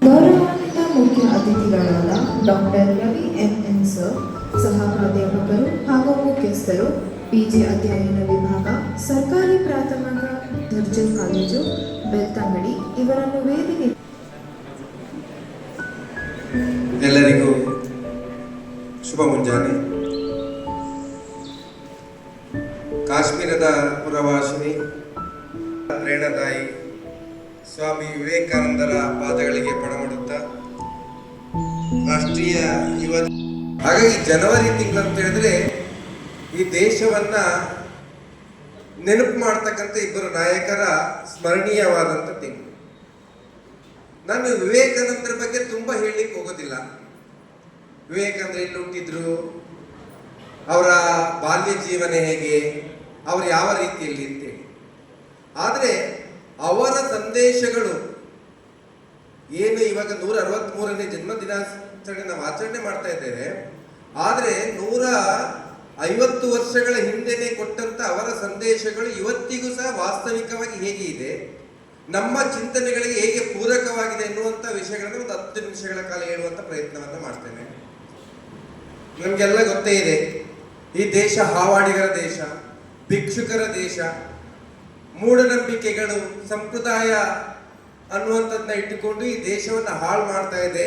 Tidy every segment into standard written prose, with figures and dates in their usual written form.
ಗೌರವಾನ್ವಿತ ಮುಖ್ಯ ಅತಿಥಿಗಳಾದ doctor Ravi N sir, ಸಹ ಪ್ರಾಧ್ಯಾಪಕರು ಹಾಗೂ ಮುಖ್ಯಸ್ಥರು, ಪಿಜಿ ಅಧ್ಯಯನ ವಿಭಾಗ, ಸರ್ಕಾರಿ ಪ್ರಾಥಮಿಕ ದರ್ಜೆ ಕಾಲೇಜು, ಬೆಳ್ತಂಗಡಿ ಇವರನ್ನು ವೇದಿಕೆ. ಎಲ್ಲರಿಗೂ ಶುಭ ಮುಂಜಾನೆ. ಕಾಶ್ಮೀರದ ಪುರವಾಸಿನಿ ಪ್ರೇರಣಾದಾಯಿ ಸ್ವಾಮಿ ವಿವೇಕಾನಂದರ ಪಾದಗಳಿಗೆ ಪಣಮಡುತ್ತಾ ರಾಷ್ಟ್ರೀಯ ಯುವ. ಹಾಗಾಗಿ ಜನವರಿ ತಿಂಗಳು ಅಂತ ಹೇಳಿದ್ರೆ ಈ ದೇಶವನ್ನ ನೆನಪು ಮಾಡ್ತಕ್ಕಂಥ ಇಬ್ಬರು ನಾಯಕರ ಸ್ಮರಣೀಯವಾದಂಥ ತಿಂಗಳು. ನಾನು ವಿವೇಕಾನಂದರ ಬಗ್ಗೆ ತುಂಬಾ ಹೇಳಲಿಕ್ಕೆ ಹೋಗೋದಿಲ್ಲ. ವಿವೇಕಾನಂದ ಎಲ್ಲಿ ಹುಟ್ಟಿದ್ರು, ಅವರ ಬಾಲ್ಯ ಜೀವನ ಹೇಗೆ, ಅವರು ಯಾವ ರೀತಿಯಲ್ಲಿ ಅಂತೇಳಿ. ಆದರೆ ಅವರ ಸಂದೇಶಗಳು ಏನು ಇವಾಗ 163ನೇ ಜನ್ಮ ದಿನಾಚರಣೆ ನಾವು ಆಚರಣೆ ಮಾಡ್ತಾ ಇದ್ದೇವೆ. ಆದರೆ 150 ವರ್ಷಗಳ ಹಿಂದೆನೆ ಕೊಟ್ಟಂತ ಅವರ ಸಂದೇಶಗಳು ಇವತ್ತಿಗೂ ಸಹ ವಾಸ್ತವಿಕವಾಗಿ ಹೇಗೆ ಇದೆ, ನಮ್ಮ ಚಿಂತನೆಗಳಿಗೆ ಹೇಗೆ ಪೂರಕವಾಗಿದೆ ಎನ್ನುವಂತ ವಿಷಯಗಳನ್ನು ಒಂದು 10 ನಿಮಿಷಗಳ ಕಾಲ ಹೇಳುವಂತ ಪ್ರಯತ್ನವನ್ನ ಮಾಡ್ತೇನೆ. ನಮ್ಗೆಲ್ಲ ಗೊತ್ತೇ ಇದೆ, ಈ ದೇಶ ಹಾವಾಡಿಗರ ದೇಶ, ಭಿಕ್ಷುಕರ ದೇಶ, ಮೂಢನಂಬಿಕೆಗಳು, ಸಂಪ್ರದಾಯ ಅನ್ನುವಂಥದ್ದನ್ನ ಇಟ್ಟುಕೊಂಡು ಈ ದೇಶವನ್ನು ಹಾಳು ಮಾಡ್ತಾ ಇದೆ.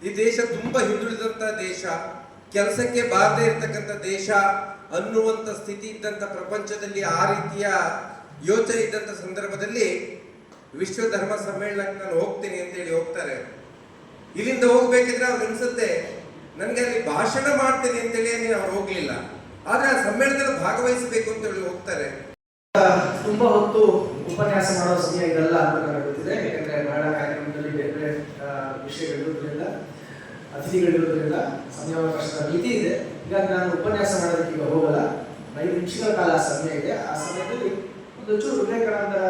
ಈ ದೇಶ ತುಂಬಾ ಹಿಂದುಳಿದಂತ ದೇಶ, ಕೆಲಸಕ್ಕೆ ಬಾರದೇ ಇರತಕ್ಕಂಥ ದೇಶ ಅನ್ನುವಂಥ ಸ್ಥಿತಿ ಇದ್ದಂಥ ಪ್ರಪಂಚದಲ್ಲಿ, ಆ ರೀತಿಯ ಯೋಚನೆ ಇದ್ದಂಥ ಸಂದರ್ಭದಲ್ಲಿ ವಿಶ್ವ ಧರ್ಮ ಸಮ್ಮೇಳನಕ್ಕೆ ನಾನು ಹೋಗ್ತೀನಿ ಅಂತ ಹೇಳಿ ಹೋಗ್ತಾರೆ. ಇಲ್ಲಿಂದ ಹೋಗ್ಬೇಕಿದ್ರೆ ಅವ್ರು ಅನ್ಸುತ್ತೆ ನನಗೆ ಅಲ್ಲಿ ಭಾಷಣ ಮಾಡ್ತೇನೆ ಅಂತೇಳಿ ಅವ್ರು ಹೋಗ್ಲಿಲ್ಲ, ಆದ್ರೆ ಆ ಸಮ್ಮೇಳನದಲ್ಲಿ ಭಾಗವಹಿಸಬೇಕು ಅಂತ ಹೇಳಿ ಹೋಗ್ತಾರೆ. ತುಂಬಾ ಹೊತ್ತು ಉಪನ್ಯಾಸ ಮಾಡೋ ಸಮಯ ಇದೆಲ್ಲ ಅಂತ ನನಗೆ ಗೊತ್ತಿದೆ. ಯಾಕಂದ್ರೆ ಬಹಳ ಕಾರ್ಯಕ್ರಮದಲ್ಲಿ ಬೇರೆ ಬೇರೆ ವಿಷಯಗಳಿರೋದ್ರಿಂದ, ಅತಿಥಿಗಳಿರೋದ್ರಿಂದ ಸಮಯಾವಕಾಶದ ಮಿತಿ ಇದೆ. ಹೀಗಾಗಿ ನಾನು ಉಪನ್ಯಾಸ ಮಾಡೋದಕ್ಕೆ ಈಗ ಹೋಗಲ್ಲ. 5 ನಿಮಿಷಗಳ ಕಾಲ ಸಮಯ ಇದೆ. ಆ ಸಮಯದಲ್ಲಿ ಒಂದು ಚೂರು ವಿವೇಕಾನಂದರ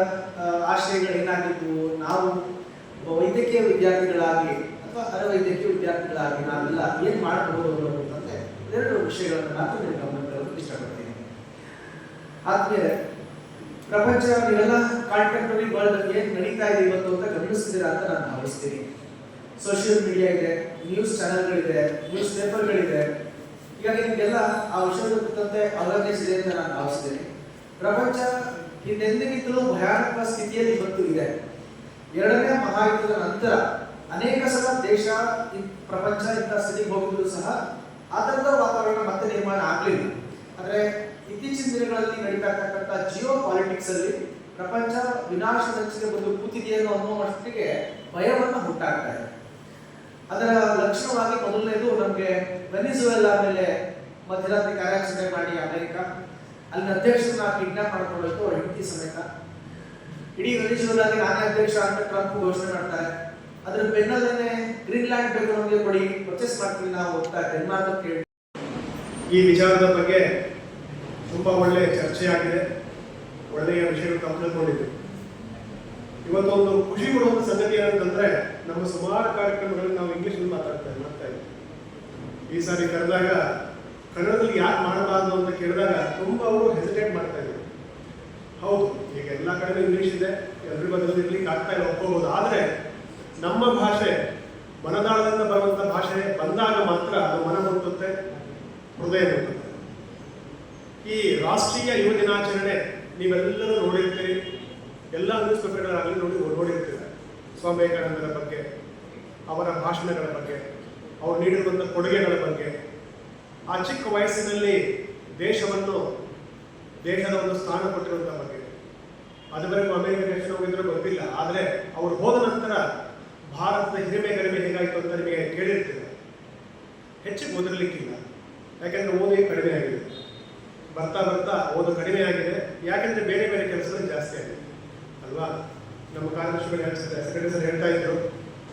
ಆಶಯಗಳು ಏನಾಗಿದ್ವು, ನಾವು ವೈದ್ಯಕೀಯ ವಿದ್ಯಾರ್ಥಿಗಳಾಗಿ ಅಥವಾ ಅರವೈದ್ಯಕೀಯ ವಿದ್ಯಾರ್ಥಿಗಳಾಗಿ ನಾವೆಲ್ಲ ಏನ್ ಮಾಡಬಹುದು ಅನ್ನೋದಂತೆ 2 ವಿಷಯಗಳನ್ನು ಮಾತ್ರ ನೀವು ಗಮನ ತರಲು ಇಷ್ಟಪಡ್ತೀನಿ. ಆದ್ಮೇಲೆ ಪ್ರಪಂಚ ನೀವೆಲ್ಲ ಕಾಂಟೆಂಪರರಿ ವರ್ಲ್ಡ್ ಏನ್ ನಡೀತಾ ಇದೆ ಇವತ್ತು ಅಂತ ಗಮನಿಸ್ತೀರಾ ಅಂತ ನಾನು ಭಾವಿಸ್ತೀನಿ. ಸೋಷಿಯಲ್ ಮೀಡಿಯಾ ಇದೆ, ನ್ಯೂಸ್ ಚಾನೆಲ್ಗಳಿದೆ, ನ್ಯೂಸ್ ಪೇಪರ್ಗಳಿದೆ. ಹೀಗಾಗಿ ನಿಮಗೆಲ್ಲ ಆ ವಿಷಯದ ಕುರಿತಂತೆ ಅವೇರ್ನೆಸ್ ಇದೆ ಅಂತ ನಾನು ಭಾವಿಸ್ತೇನೆ. ಪ್ರಪಂಚ ಹಿಂದೆಂದಿಗಿಂತಲೂ ಭಯಾನಕ ಸ್ಥಿತಿಯಲ್ಲಿ ಇವತ್ತು ಇದೆ. ಎರಡನೇ ಮಹಾಯುದ್ಧದ ನಂತರ ಅನೇಕ ಸಲ ದೇಶ ಪ್ರಪಂಚ ಇಂಥ ಸ್ಥಿತಿಗೆ ಹೋಗಿದ್ರು ಸಹ ಆ ಥರದ ವಾತಾವರಣ ಮತ್ತೆ ನಿರ್ಮಾಣ ಆಗಲಿಲ್ಲ. ಆದರೆ ಇತ್ತೀಚಿನ ದಿನಗಳಲ್ಲಿ ನಡೀತಾ ಇರ್ತಕ್ಕಂಥ ಜಿಯೋ ಪಾಲಿಟಿಕ್ಸ್ ಅಲ್ಲಿ ಪ್ರಪಂಚ ವಿನಾಶದಂಚಿಗೆ ಬಂದು ಕೂತಿದೆಯೇನೋ ಅನ್ನೋ ಮಟ್ಟಿಗೆ ಭಯವನ್ನು ಹುಟ್ಟಾಗ್ತಾ ಇದೆ. ಅದರ ಲಕ್ಷಣವಾಗಿ ಮೊದಲನೇದು ನಮಗೆ ವೆನಿಜುವೆಲಾ ಮೇಲೆ ಮಧ್ಯರಾತ್ರಿ ಕಾರ್ಯಾಚರಣೆ ಮಾಡಿ ಅಮೆರಿಕ ಅಲ್ಲಿನ ಅಧ್ಯಕ್ಷರನ್ನ ಕಿಡ್ನಾಪ್ ಮಾಡ್ಕೊಳ್ಳೋದು ಅವ್ರ ಹೆಂಡತಿ ಸಮೇತ. ಇಡೀ ವೆನಿಜುವೆಲಾಗೆ ನಾನೇ ಅಧ್ಯಕ್ಷ ಅಂತ ಟ್ರಂಪ್ ಘೋಷಣೆ ಮಾಡ್ತಾರೆ. ಅದ್ರ ಬೆನ್ನಲ್ಲೇ ಗ್ರೀನ್ಲ್ಯಾಂಡ್ ಬೇಕು ನಮಗೆ ಕೊಡಿ, ಪರ್ಚೇಸ್ ಮಾಡ್ತೀವಿ ನಾವು ಅಂತ ಡೆನ್ಮಾರ್ಕ್ ಕೇಳಿ. ಈ ವಿಚಾರದ ಬಗ್ಗೆ ತುಂಬ ಒಳ್ಳೆಯ ಚರ್ಚೆ ಆಗಿದೆ, ಒಳ್ಳೆಯ ವಿಷಯಗಳು ತಾವು ತಿಳ್ಕೊಂಡಿದ್ದೀವಿ. ಇವತ್ತೊಂದು ಖುಷಿ ಕೊಡುವಂಥ ಸಂಗತಿ ಏನಂತಂದ್ರೆ ನಮ್ಮ ಸುಮಾರು ಕಾರ್ಯಕ್ರಮಗಳನ್ನು ನಾವು ಇಂಗ್ಲೀಷಲ್ಲಿ ಮಾಡ್ತಾ ಇದ್ದೀವಿ. ಈ ಸಾರಿ ಕರೆದಾಗ ಕನ್ನಡದಲ್ಲಿ ಯಾಕೆ ಮಾಡಬಾರ್ದು ಅಂತ ಕೇಳಿದಾಗ ತುಂಬ ಅವರು ಹೆಸಿಟೇಟ್ ಮಾಡ್ತಾ ಇದ್ರು. ಹೌದು, ಈಗ ಎಲ್ಲ ಕಡೆ ಇಂಗ್ಲೀಷ್ ಇದೆ, ಎಲ್ಲರ ಬದಲು ಇರ್ಲಿಕ್ಕೆ ಆಗ್ತಾ ಇಲ್ಲ, ಒಪ್ಕೋಬಹುದು. ಆದರೆ ನಮ್ಮ ಭಾಷೆ ಮನದಾಳದಿಂದ ಬರುವಂಥ ಭಾಷೆ ಬಂದಾಗ ಮಾತ್ರ ಅದು ಮನ ಮುಟ್ಟುತ್ತೆ, ಹೃದಯ ಮುಟ್ಟುತ್ತೆ. ಈ ರಾಷ್ಟ್ರೀಯ ಯುವ ದಿನಾಚರಣೆ ನೀವೆಲ್ಲರೂ ನೋಡಿರ್ತೀರಿ, ಎಲ್ಲ ನ್ಯೂಸ್ ಪೇಪರ್ಗಳಾಗಲಿ ನೋಡಿರ್ತೀರ. ಸ್ವಾಮಿ ವಿವೇಕಾನಂದರ ಬಗ್ಗೆ, ಅವರ ಭಾಷಣಗಳ ಬಗ್ಗೆ, ಅವರು ನೀಡಿರುವಂಥ ಕೊಡುಗೆಗಳ ಬಗ್ಗೆ, ಆ ಚಿಕ್ಕ ವಯಸ್ಸಿನಲ್ಲಿ ದೇಶದ ಒಂದು ಸ್ಥಾನ ಕೊಟ್ಟಿರುವಂಥ ಬಗ್ಗೆ. ಅದುವರೆಗೂ ಅಮೆರಿಕ ದೇಶ ಹೋಗಿದ್ರೆ ಗೊತ್ತಿಲ್ಲ, ಆದರೆ ಅವರು ಹೋದ ನಂತರ ಭಾರತದ ಹಿರಿಮೆ ಗರಿಮೆ ಹೇಗಾಯಿತು ಅಂತ ನಿಮಗೆ ಕೇಳಿರ್ತೀರ. ಹೆಚ್ಚಿಗೆ ಓದಿರ್ಲಿಕ್ಕಿಲ್ಲ, ಯಾಕೆಂದರೆ ಓದಿ ಕಡಿಮೆ ಆಗಿದೆ. ಬರ್ತಾ ಬರ್ತಾ ಓದು ಕಡಿಮೆ ಆಗಿದೆ, ಯಾಕೆಂದರೆ ಬೇರೆ ಬೇರೆ ಕೆಲಸಗಳು ಜಾಸ್ತಿ ಆಗಿದೆ ಅಲ್ವಾ. ನಮ್ಮ ಕಾರ್ಯದರ್ಶಿಗಳು ಸೆಕ್ರೆಟರಿ ಸರ್ ಹೇಳ್ತಾ ಇದ್ರು,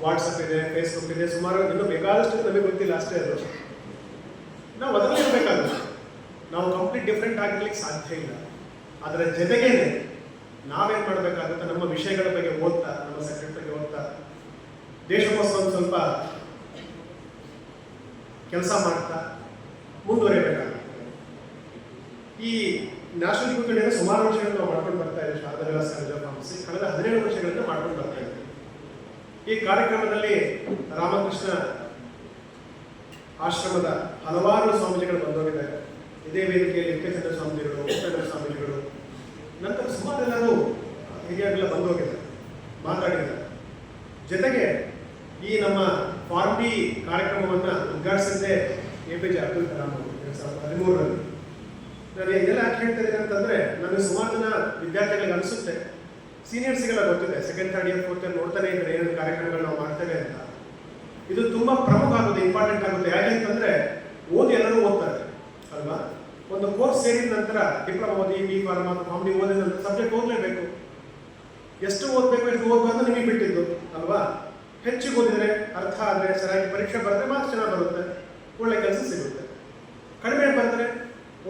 ವಾಟ್ಸಪ್ ಇದೆ, ಫೇಸ್ಬುಕ್ ಇದೆ, ಸುಮಾರು ಇನ್ನೂ ಬೇಕಾದಷ್ಟು ನಮಗೆ ಗೊತ್ತಿಲ್ಲ ಅಷ್ಟೇ. ಅದು ನಾವು ಅದರಲ್ಲಿ ಇರಬೇಕಾಗುತ್ತೆ. ನಾವು ಕಂಪ್ಲೀಟ್ ಡಿಫ್ರೆಂಟ್ ಆಗಿರ್ಲಿಕ್ಕೆ ಸಾಧ್ಯ ಇಲ್ಲ. ಅದರ ಜೊತೆಗೇನೆ ನಾವೇನು ಮಾಡಬೇಕಾಗುತ್ತೆ, ನಮ್ಮ ವಿಷಯಗಳ ಬಗ್ಗೆ ಓದ್ತಾ, ನಮ್ಮ ಸಬ್ಜೆಕ್ಟ್ ಬಗ್ಗೆ ಓದ್ತಾ, ದೇಶಕ್ಕೋಸ್ಕರ ಸ್ವಲ್ಪ ಕೆಲಸ ಮಾಡ್ತಾ ಮುಂದುವರಿಯಬೇಕಾಗುತ್ತೆ. ಈ ನ್ಯಾಷನಲ್ ಯೂತ್ ಡೇನ ಸುಮಾರು ವರ್ಷಗಳನ್ನು ನಾವು ಮಾಡ್ಕೊಂಡು ಬರ್ತಾ ಇದ್ದೀವಿ. Sharada Vilas college of pharmacy ಕಳೆದ 17 ವರ್ಷಗಳಿಂದ ಮಾಡ್ಕೊಂಡು ಬರ್ತಾ ಇದ್ದೀವಿ. ಈ ಕಾರ್ಯಕ್ರಮದಲ್ಲಿ ರಾಮಕೃಷ್ಣ ಆಶ್ರಮದ ಹಲವಾರು ಸ್ವಾಮೀಜಿಗಳು ಬಂದೋಗಿದ್ದಾರೆ. ಇದೇ ವೇದಿಕೆಯಲ್ಲಿ ನಿತ್ಯಚಂದ್ರ ಸ್ವಾಮೀಜಿಗಳು, ಮುಕ್ತಾನಂದ ಸ್ವಾಮೀಜಿಗಳು, ನಂತರ ಸುಮಾರು ಎಲ್ಲರೂ ಹಿರಿಯರೆಲ್ಲ ಬಂದೋಗಿದ್ದಾರೆ, ಮಾತಾಡಿದ್ದಾರೆ. ಜೊತೆಗೆ ಈ ನಮ್ಮ ಫಾರ್ಮ್ ಡಿ ಕಾರ್ಯಕ್ರಮವನ್ನು ಉದ್ಘಾಟಿಸಿದ್ದೇ APJ ಅಬ್ದುಲ್ ಕಲಾಂ ಅವರು 2013ರಲ್ಲಿ. ನಾನು ಇದೆಲ್ಲ ಯಾಕೆ ಹೇಳ್ತಾ ಇದ್ದೀನಿ ಅಂತಂದರೆ, ನನಗೆ ಸುಮಾರು ಜನ ವಿದ್ಯಾರ್ಥಿಗಳಿಗೆ ಅನಿಸುತ್ತೆ, ಸೀನಿಯರ್ಸ್ಗೆಲ್ಲ ಗೊತ್ತಿದೆ, second third year fourth year ನೋಡ್ತಾನೆ ಇದ್ದಾರೆ ಏನೇನು ಕಾರ್ಯಕ್ರಮಗಳು ನಾವು ಮಾಡ್ತೇವೆ ಅಂತ. ಇದು ತುಂಬ ಪ್ರಮುಖ ಆಗುತ್ತೆ, ಇಂಪಾರ್ಟೆಂಟ್ ಆಗುತ್ತೆ. ಯಾಕೆ ಅಂತಂದರೆ ಓದಿ ಎಲ್ಲರೂ ಓದ್ತಾರೆ ಅಲ್ವಾ. ಒಂದು ಕೋರ್ಸ್ ಸೇರಿದ ನಂತರ ಡಿಪ್ಲೊಮಾ ಓದಿ, B.Pharm ಅಥವಾ ಫಾರ್ಮ್ ಡಿ ಓದಿದ ನಂತರ ಸಬ್ಜೆಕ್ಟ್ ಓದಲೇಬೇಕು. ಎಷ್ಟು ಓದಬೇಕು, ಎಷ್ಟು ಓದಬಾರ್ದು ನಿಮಗೆ ಬಿಟ್ಟಿದ್ದು ಅಲ್ವಾ. ಹೆಚ್ಚಿಗೆ ಓದಿದರೆ, ಅರ್ಥ ಆದರೆ, ಸರಿಯಾಗಿ ಪರೀಕ್ಷೆ ಬರೆದ್ರೆ ಮಾರ್ಕ್ಸ್ ಚೆನ್ನಾಗಿ ಬರುತ್ತೆ, ಒಳ್ಳೆ ಕೆಲಸ ಸಿಗುತ್ತೆ. ಕಡಿಮೆ ಬರೆದ್ರೆ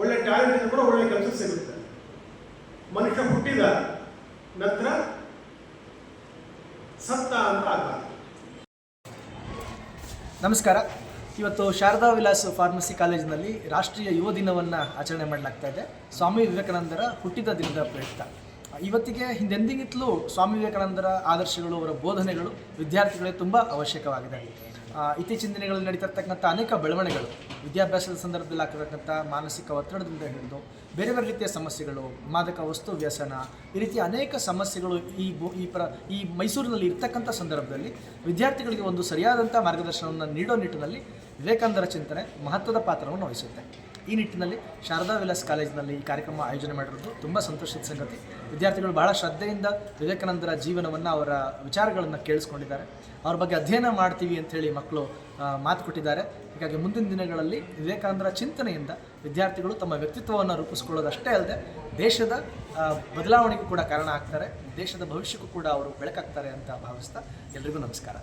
ಒಳ್ಳೆ ಟ್ಯಾಲೆಂಟ್ ಇದ್ರೂ ಕೂಡ ಒಳ್ಳೆ ಕೆಲಸ ಸಿಗುತ್ತೆ. ಮನುಷ್ಯ ಹುಟ್ಟಿದ ನಂತರ ಸತ್ತ ಅಂತ ಆಗಬಾರ್ದು. ನಮಸ್ಕಾರ. ಇವತ್ತು ಶಾರದಾ ವಿಲಾಸ್ ಫಾರ್ಮಸಿ ಕಾಲೇಜಿನಲ್ಲಿ ರಾಷ್ಟ್ರೀಯ ಯುವ ದಿನವನ್ನು ಆಚರಣೆ ಮಾಡಲಾಗ್ತಾ ಇದೆ, ಸ್ವಾಮಿ ವಿವೇಕಾನಂದರ ಹುಟ್ಟಿದ ದಿನದ ಪ್ರಯುಕ್ತ. ಇವತ್ತಿಗೆ ಹಿಂದೆಂದಿಗಿಂತಲೂ ಸ್ವಾಮಿ ವಿವೇಕಾನಂದರ ಆದರ್ಶಗಳು, ಅವರ ಬೋಧನೆಗಳು ವಿದ್ಯಾರ್ಥಿಗಳಿಗೆ ತುಂಬ ಅವಶ್ಯಕವಾಗಿದೆ. ಇತ್ತೀಚಿನ ದಿನಗಳಲ್ಲಿ ನಡೀತಿರ್ತಕ್ಕಂಥ ಅನೇಕ ಬೆಳವಣಿಗೆಗಳು, ವಿದ್ಯಾಭ್ಯಾಸದ ಸಂದರ್ಭದಲ್ಲಿ ಆಗ್ತಿರ್ತಕ್ಕಂಥ ಮಾನಸಿಕ ಒತ್ತಡದಿಂದ ಹಿಡಿದು ಬೇರೆ ಬೇರೆ ರೀತಿಯ ಸಮಸ್ಯೆಗಳು, ಮಾದಕ ವಸ್ತು ವ್ಯಸನ, ಈ ರೀತಿಯ ಅನೇಕ ಸಮಸ್ಯೆಗಳು ಈ ಮೈಸೂರಿನಲ್ಲಿ ಇರ್ತಕ್ಕಂಥ ಸಂದರ್ಭದಲ್ಲಿ ವಿದ್ಯಾರ್ಥಿಗಳಿಗೆ ಒಂದು ಸರಿಯಾದಂಥ ಮಾರ್ಗದರ್ಶನವನ್ನು ನೀಡೋ ನಿಟ್ಟಿನಲ್ಲಿ ವಿವೇಕಾನಂದರ ಚಿಂತನೆ ಮಹತ್ವದ ಪಾತ್ರವನ್ನು ವಹಿಸುತ್ತೆ. ಈ ನಿಟ್ಟಿನಲ್ಲಿ ಶಾರದಾ ವಿಲಾಸ್ ಕಾಲೇಜಿನಲ್ಲಿ ಈ ಕಾರ್ಯಕ್ರಮ ಆಯೋಜನೆ ಮಾಡಿರೋದು ತುಂಬ ಸಂತೋಷದ ಸಂಗತಿ. ವಿದ್ಯಾರ್ಥಿಗಳು ಬಹಳ ಶ್ರದ್ಧೆಯಿಂದ ವಿವೇಕಾನಂದರ ಜೀವನವನ್ನು, ಅವರ ವಿಚಾರಗಳನ್ನು ಕೇಳಿಸ್ಕೊಂಡಿದ್ದಾರೆ. ಅವ್ರ ಬಗ್ಗೆ ಅಧ್ಯಯನ ಮಾಡ್ತೀವಿ ಅಂಥೇಳಿ ಮಕ್ಕಳು ಮಾತು ಕೊಟ್ಟಿದ್ದಾರೆ. ಹೀಗಾಗಿ ಮುಂದಿನ ದಿನಗಳಲ್ಲಿ ವಿವೇಕಾನಂದರ ಚಿಂತನೆಯಿಂದ ವಿದ್ಯಾರ್ಥಿಗಳು ತಮ್ಮ ವ್ಯಕ್ತಿತ್ವವನ್ನು ರೂಪಿಸ್ಕೊಳ್ಳೋದಷ್ಟೇ ಅಲ್ಲದೆ ದೇಶದ ಬದಲಾವಣೆಗೂ ಕೂಡ ಕಾರಣ ಆಗ್ತಾರೆ, ದೇಶದ ಭವಿಷ್ಯಕ್ಕೂ ಕೂಡ ಅವರು ಬೆಳಕಾಗ್ತಾರೆ ಅಂತ ಭಾವಿಸ್ತಾ ಎಲ್ರಿಗೂ ನಮಸ್ಕಾರ.